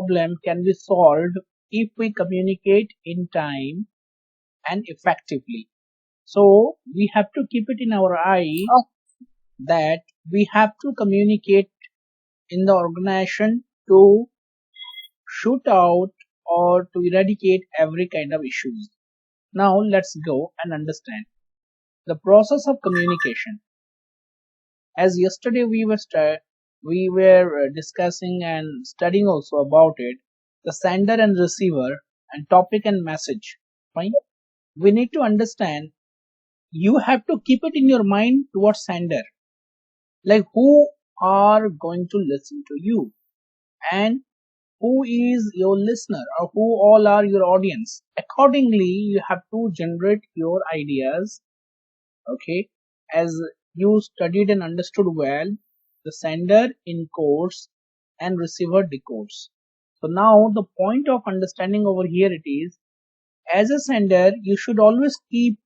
problem can be solved if we communicate in time and effectively. So we have to keep it in our eye that we have to communicate in the organization to shoot out or to eradicate every kind of issues. Now let's go and understand the process of communication. As yesterday we were discussing and studying also about it, the sender and receiver and topic and message. Fine. We need to understand. You have to keep it in your mind towards sender, like who are going to listen to you and who is your listener or who all are your audience. Accordingly, you have to generate your ideas. Okay, as you studied and understood well, the sender encodes and receiver decodes. So now the point of understanding over here it is, as a sender, you should always keep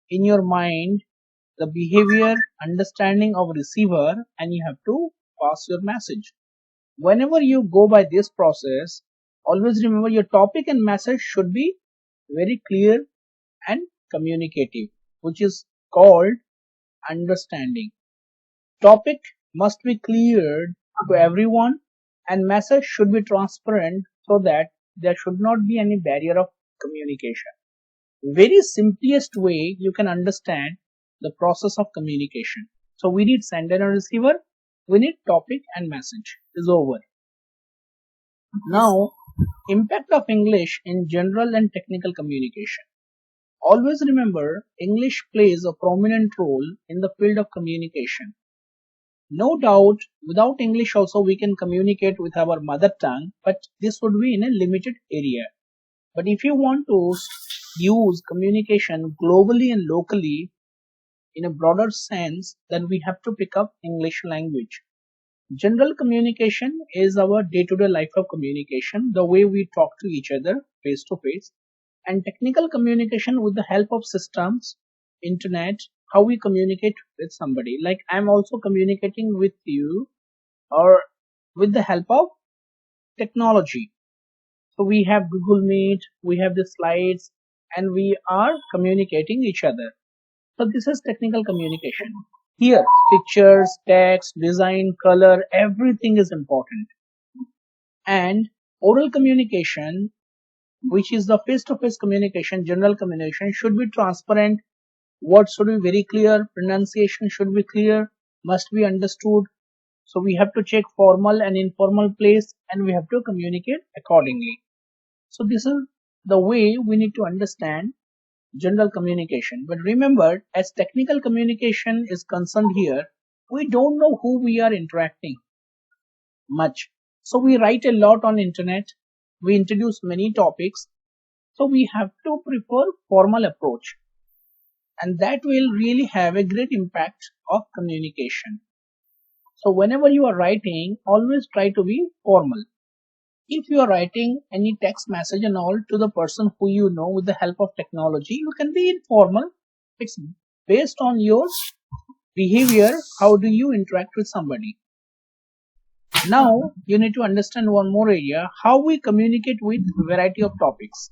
in your mind the behavior understanding of receiver, and you have to pass your message. Whenever you go by this process, always remember your topic and message should be very clear and communicative, which is called understanding. Topic must be cleared to everyone and message should be transparent so that there should not be any barrier of communication. Very simplest way you can understand the process of communication. So we need sender and receiver, we need topic and message. Is over. Now, impact of English in general and technical communication. Always remember, English plays a prominent role in the field of communication. No doubt, without English also we can communicate with our mother tongue, but this would be in a limited area. But if you want to use communication globally and locally in a broader sense, then we have to pick up English language. General communication is our day-to-day life of communication, the way we talk to each other face to face. And technical communication with the help of systems, internet, how we communicate with somebody. Like I'm also communicating with you or with the help of technology. So we have Google Meet, we have the slides, and we are communicating each other. So this is technical communication. Here, pictures, text, design, color, everything is important. And oral communication, which is the face-to-face communication, general communication, should be transparent. Words should be very clear. Pronunciation should be clear, must be understood. So we have to check formal and informal place and we have to communicate accordingly. So this is the way we need to understand general communication. But remember, as technical communication is concerned here, we don't know who we are interacting much. So we write a lot on internet. We introduce many topics. So we have to prefer formal approach. And that will really have a great impact of communication. So whenever you are writing, always try to be formal. If you are writing any text message and all to the person who you know with the help of technology, you can be informal. It's based on your behavior. How do you interact with somebody? Now you need to understand one more area, how we communicate with variety of topics.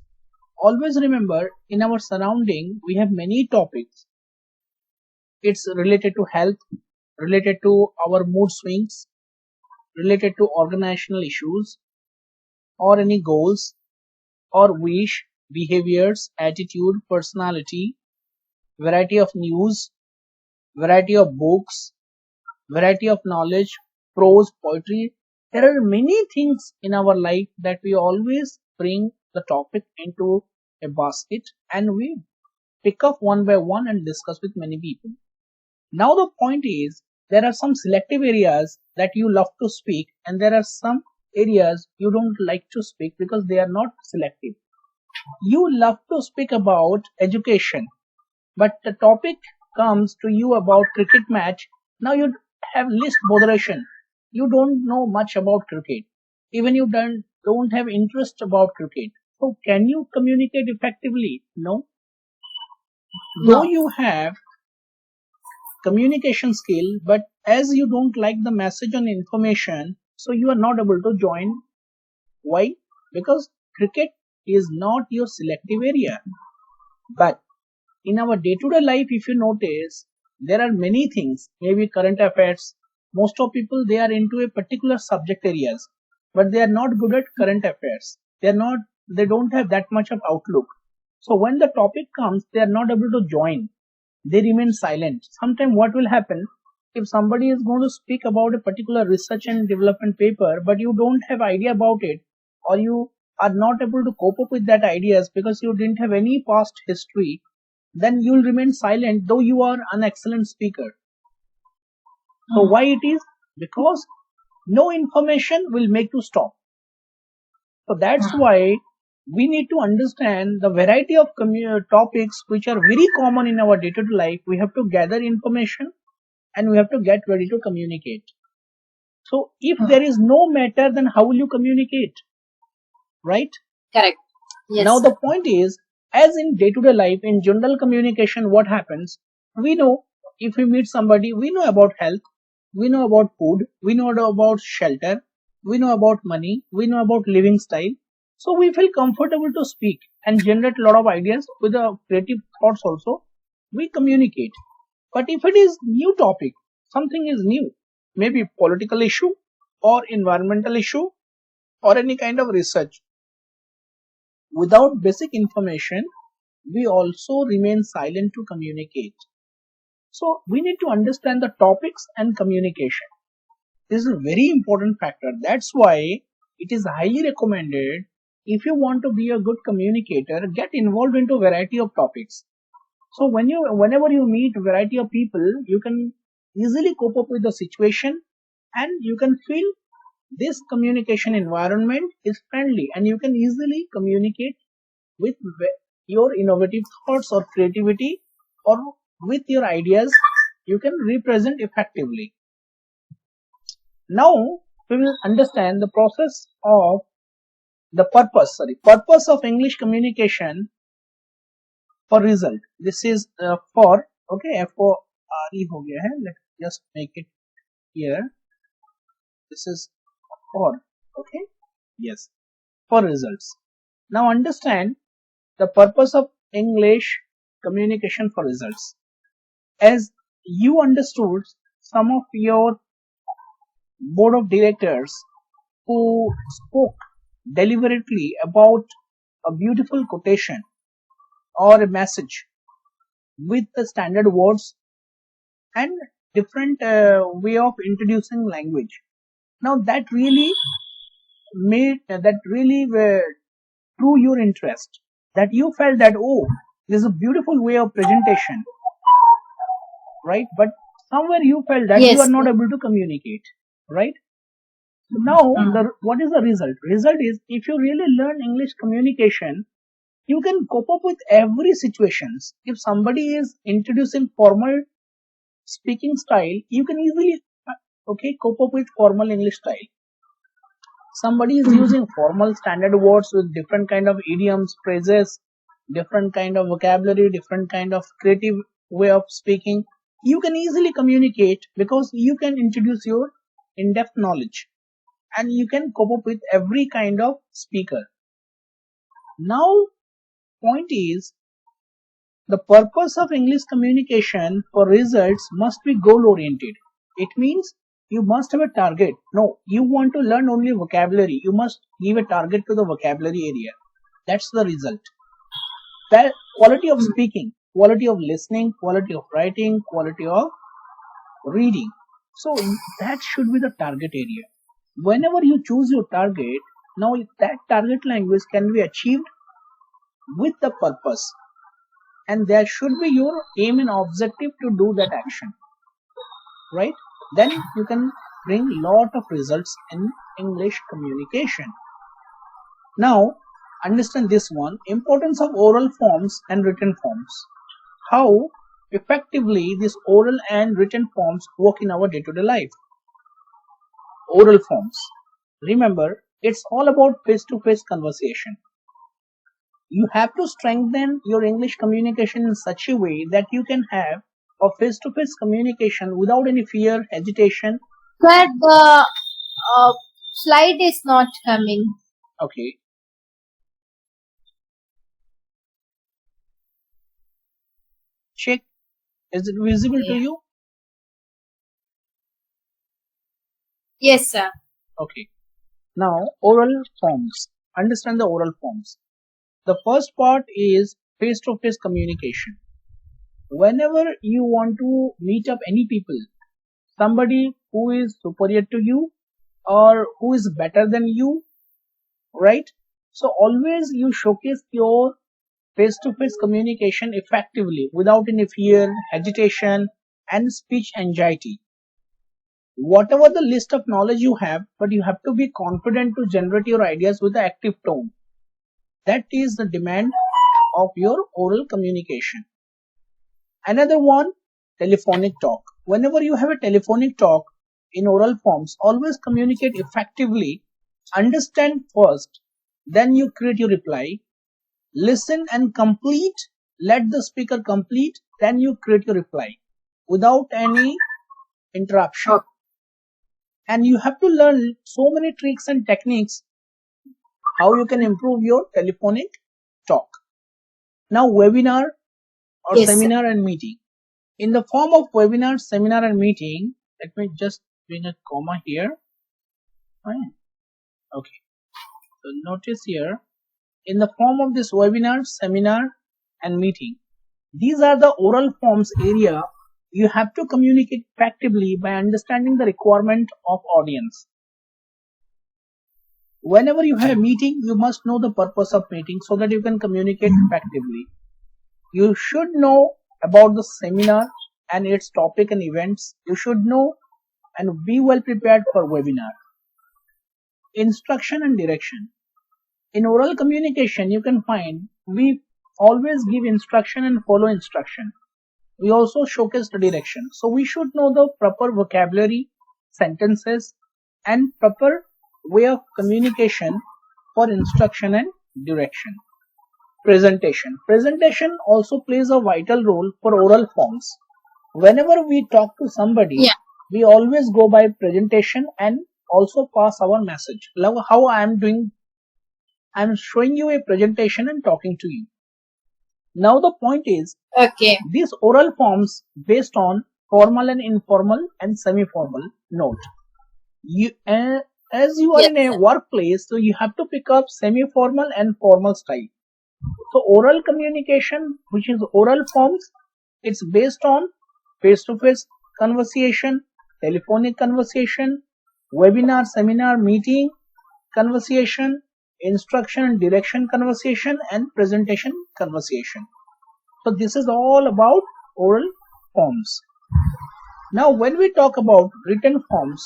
Always remember, in our surrounding we have many topics. It's related to health, related to our mood swings, related to organizational issues or any goals or wish, behaviors, attitude, personality, variety of news, variety of books, variety of knowledge, prose, poetry. There are many things in our life that we always bring the topic into a basket and we pick up one by one and discuss with many people. Now the point is, there are some selective areas that you love to speak and there are some areas you don't like to speak because they are not selective. You love to speak about education, but the topic comes to you about cricket match. Now you have least botheration. You don't know much about cricket. Even you don't have interest about cricket. So can you communicate effectively? No. Though you have communication skill, but as you don't like the message and information, so you are not able to join Why? Because cricket is not your selective area. But in our day-to-day life, if you notice, there are many things, maybe current affairs. Most of people, they are into a particular subject areas, but they are not good at current affairs. They don't have that much of outlook. So when the topic comes, they are not able to join. They remain silent. Sometimes what will happen, if somebody is going to speak about a particular research and development paper, but you don't have idea about it, or you are not able to cope up with that ideas because you didn't have any past history, then you'll remain silent though you are an excellent speaker. So why it is? Because no information will make you stop. So that's why we need to understand the variety of topics which are very common in our day-to-day life. We have to gather information and we have to get ready to communicate. So if there is no matter, then how will you communicate? Right? Correct. Yes, Now sir. the point is, as in day-to-day life, in general communication, what happens? We know if we meet somebody, we know about health, we know about food, we know about shelter, we know about money, we know about living style. So we feel comfortable to speak and generate a lot of ideas with the creative thoughts also. We communicate. But if it is new topic, something is new, maybe political issue or environmental issue or any kind of research, without basic information, we also remain silent to communicate. So we need to understand the topics and communication. This is a very important factor. That's why it is highly recommended, if you want to be a good communicator, get involved into a variety of topics. So whenever you meet a variety of people, you can easily cope up with the situation and you can feel this communication environment is friendly and you can easily communicate with your innovative thoughts or creativity, or with your ideas you can represent effectively. Now we will understand the process of the purpose of English communication for result. This is for, okay, FORE हो गया है. Let's just make it here. This is for, okay, yes, for results. Now understand the purpose of English communication for results. As you understood, some of your board of directors who spoke deliberately about a beautiful quotation or a message with the standard words and different way of introducing language. Now that really drew your interest, that you felt that, oh, this is a beautiful way of presentation, right? But somewhere you felt that you Yes, are not sir. able to communicate, right? Now what is the result? Result is, if you really learn English communication, you can cope up with every situations. If somebody is introducing formal speaking style, you can easily cope up with formal English style. Somebody is using formal standard words with different kind of idioms, phrases, different kind of vocabulary, different kind of creative way of speaking, you can easily communicate because you can introduce your in-depth knowledge and you can cope up with every kind of speaker. Now point is, the purpose of English communication for results must be goal oriented. It means you must have a target. No, you want to learn only vocabulary. You must give a target to the vocabulary area. That's the result. Quality of speaking, quality of listening, quality of writing, quality of reading. So that should be the target area. Whenever you choose your target, now that target language can be achieved with the purpose, and there should be your aim and objective to do that action, right? Then you can bring lot of results in English communication. Now understand this one, importance of oral forms and written forms, how effectively these oral and written forms work in our day-to-day life. Oral forms, remember, it's all about face-to-face conversation. You have to strengthen your English communication in such a way that you can have a face-to-face communication without any fear, hesitation. Sir, the slide is not coming. Okay. Check. Is it visible to Yeah. you? Yes, sir. Okay. Now, oral forms. Understand the oral forms. The first part is face-to-face communication. Whenever you want to meet up any people, somebody who is superior to you or who is better than you, right? So always you showcase your face-to-face communication effectively without any fear, hesitation, and speech anxiety. Whatever the list of knowledge you have, but you have to be confident to generate your ideas with an active tone. That is the demand of your oral communication. Another one, telephonic talk. Whenever you have a telephonic talk in oral forms, always communicate effectively. Understand first, then you create your reply. Listen and complete. Let the speaker complete, then you create your reply without any interruption. Okay. And you have to learn so many tricks and techniques how you can improve your telephonic talk. Now, webinar or Yes, sir. seminar and meeting. In the form of webinar, seminar and meeting, let me just bring a comma here. Fine. Okay. So notice here, in the form of this webinar, seminar and meeting, these are the oral forms area you have to communicate effectively by understanding the requirement of audience. Whenever you have a meeting, you must know the purpose of meeting so that you can communicate effectively. You should know about the seminar and its topic and events. You should know and be well prepared for webinar. Instruction and direction. In oral communication, you can find we always give instruction and follow instruction. We also showcase the direction. So we should know the proper vocabulary, sentences, and proper way of communication for instruction and direction. Presentation. Presentation also plays a vital role for oral forms. Whenever we talk to somebody, Yeah. we always go by presentation and also pass our message. Like how I am doing, I am showing you a presentation and talking to you. Now the point is, Okay. these oral forms based on formal and informal and semi-formal note. You, as you are Yes, in a sir. workplace, so you have to pick up semi-formal and formal style. So oral communication, which is oral forms, it's based on face-to-face conversation, telephonic conversation, webinar, seminar, meeting conversation, instruction and direction conversation, and presentation conversation. So this is all about oral forms. Now when we talk about written forms,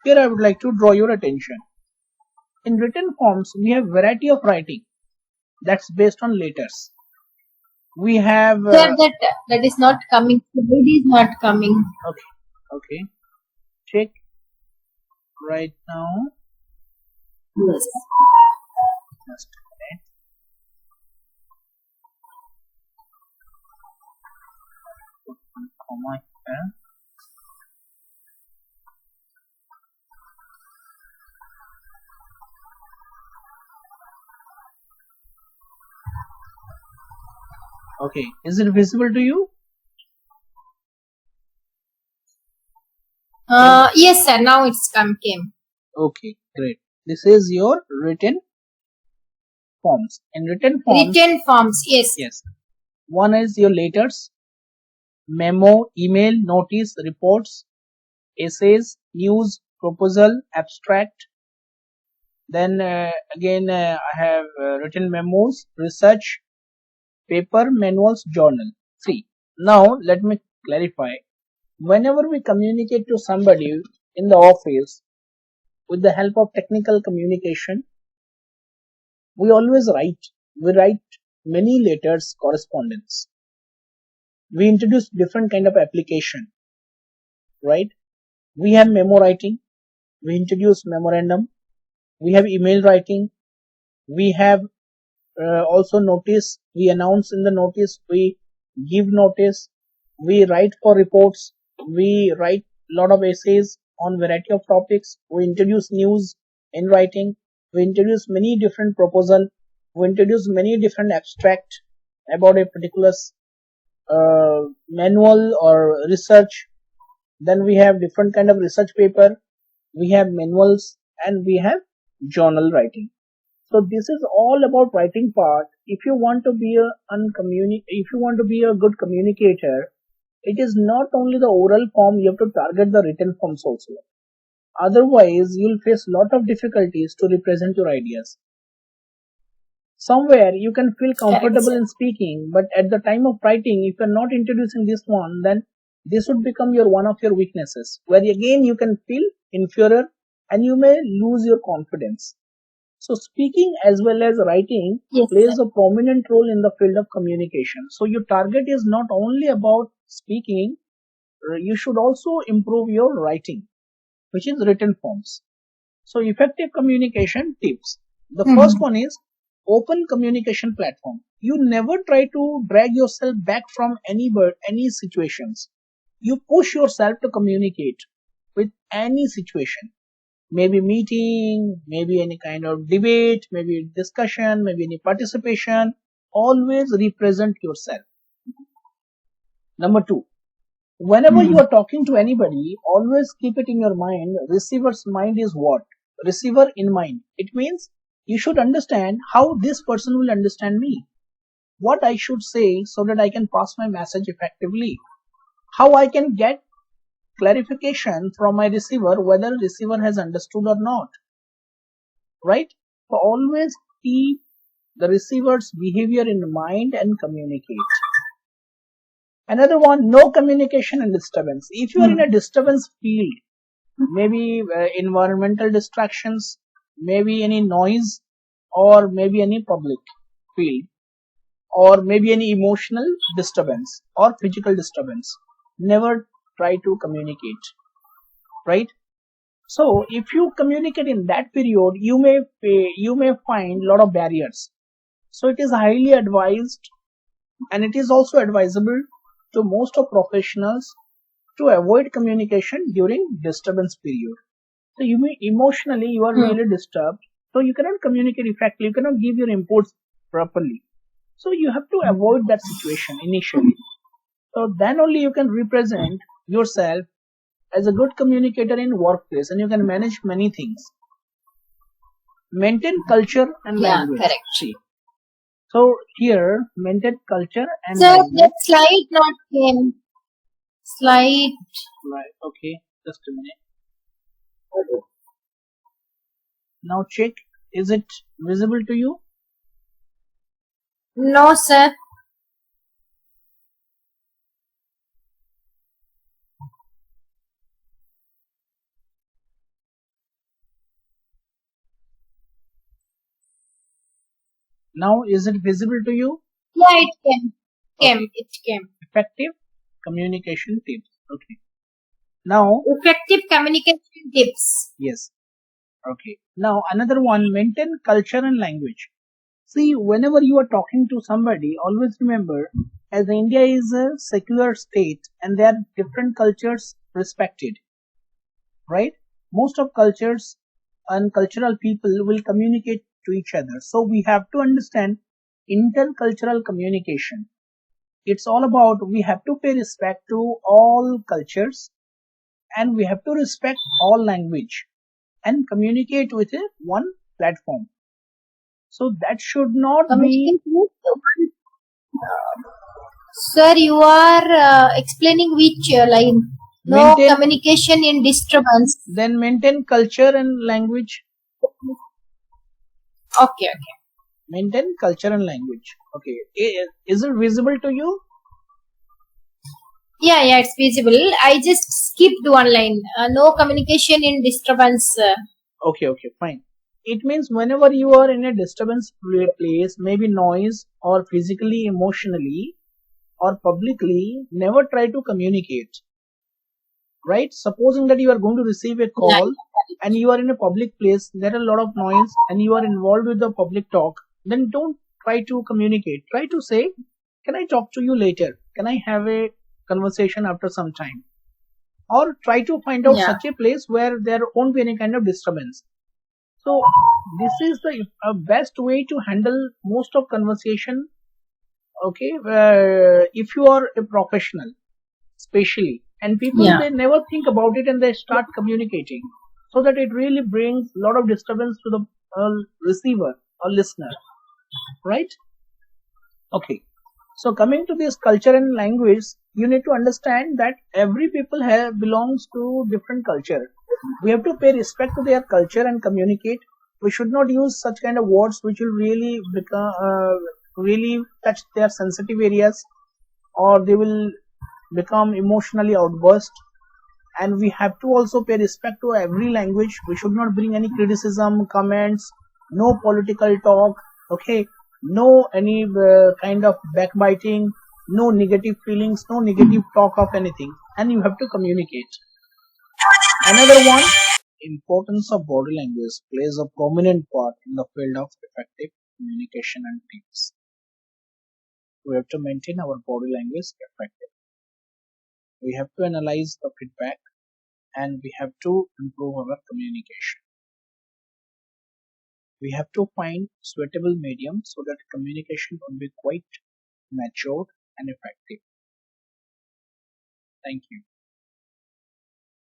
here I would like to draw your attention. In written forms, we have variety of writing that's based on letters. We have Sir, that is not coming. It is not coming. okay, check right now. Yes. Just a minute. Put one comma here. Okay, is it visible to you? Yes, sir. Now it's came. Okay, great. This is your written forms. In written forms, Written forms. Yes. yes, one is your letters, memo, email, notice, reports, essays, news, proposal, abstract. Then again, I have written memos, research, paper, manuals, journal. See, now let me clarify. Whenever we communicate to somebody in the office with the help of technical communication, we always write. We write many letters, correspondence. We introduce different kind of application, right? We have memo writing. We introduce memorandum. We have email writing. We have also notice. We announce in the notice. We give notice. We write for reports. We write lot of essays on variety of topics. We introduce news in writing. We introduce many different proposal. We introduce many different abstract about a particular manual or research. Then we have different kind of research paper. We have manuals and we have journal writing. So this is all about writing part. If you want to be if you want to be a good communicator, it is not only the oral form, you have to target the written forms also. Otherwise, you'll face lot of difficulties to represent your ideas. Somewhere you can feel Correct, comfortable sir. in speaking, but at the time of writing, if you're not introducing this one, then this would become your one of your weaknesses, where again you can feel inferior and you may lose your confidence. So speaking as well as writing Yes, plays sir. a prominent role in the field of communication. So your target is not only about speaking, you should also improve your writing, which is written forms. So effective communication tips. The first Mhm. one is open communication platform. You never try to drag yourself back from any situations. You push yourself to communicate with any situation. Maybe meeting, maybe any kind of debate, maybe discussion, maybe any participation. Always represent yourself. Number two, whenever you Mhm. are talking to anybody, always keep it in your mind. Receiver's mind is what? Receiver in mind. It means you should understand how this person will understand me. What I should say so that I can pass my message effectively. How I can get clarification from my receiver whether receiver has understood or not. Right? So always keep the receiver's behavior in mind and communicate. Another one, no communication and disturbance. If you are in a Mhm. disturbance field, maybe environmental distractions, maybe any noise, or maybe any public field, or maybe any emotional disturbance or physical disturbance, never try to communicate, right? So if you communicate in that period, you may find a lot of barriers. So it is highly advised, and it is also advisable to most of professionals to avoid communication during disturbance period. So you may emotionally you are Mhm. really disturbed, so you cannot communicate effectively, you cannot give your inputs properly. So you have to avoid that situation initially. So then only you can represent yourself as a good communicator in workplace and you can manage many things. Maintain culture and Yeah, language. correct. See. So here maintain culture and Sir, language. that slide not came. Slide. Right. Okay. Just a minute. Now check. Is it visible to you? No, sir. Now is it visible to you? Yeah, it came. Okay. It came. Effective communication tips. Okay. Now, Effective communication tips. yes. Okay. Now another one, maintain culture and language. See, whenever you are talking to somebody, always remember, as India is a secular state and there are different cultures respected, right? Most of cultures and cultural people will communicate to each other. So we have to understand intercultural communication. It's all about we have to pay respect to all cultures and we have to respect all language and communicate with a one platform. So that should not be Communication with one. Sir, you are explaining which line? No maintain, communication in disturbance. then maintain culture and language. Okay, okay. Maintain culture and language. Okay. Is it visible to you? Yeah, it's visible. I just skipped one line. No communication in disturbance. Okay, fine. It means whenever you are in a disturbance place, maybe noise or physically, emotionally, or publicly, never try to communicate. Right? Supposing that you are going to receive a Yeah, call and you are in a public place, there are a lot of noise and you are involved with the public talk, then don't try to communicate. Try to say, can I talk to you later? Can I have a conversation after some time? Or try to find out yeah. such a place where there won't be any kind of disturbance. So this is the best way to handle most of conversation. Okay, if you are a professional, especially, and people Yeah. they never think about it and they start communicating, so that it really brings a lot of disturbance to the receiver or listener, right? Okay. So coming to this culture and language, you need to understand that every people have belongs to different culture. We have to pay respect to their culture and communicate. We should not use such kind of words which will really become really touch their sensitive areas, or they will become emotionally outburst. And we have to also pay respect to every language. We should not bring any criticism, comments, no political talk, okay, no any kind of backbiting, no negative feelings, no negative talk of anything, and you have to communicate. Another one, importance of body language plays a prominent part in the field of effective communication and teams. We have to maintain our body language effective. We have to analyze the feedback, and we have to improve our communication. We have to find suitable medium so that communication will be quite matured and effective. Thank you.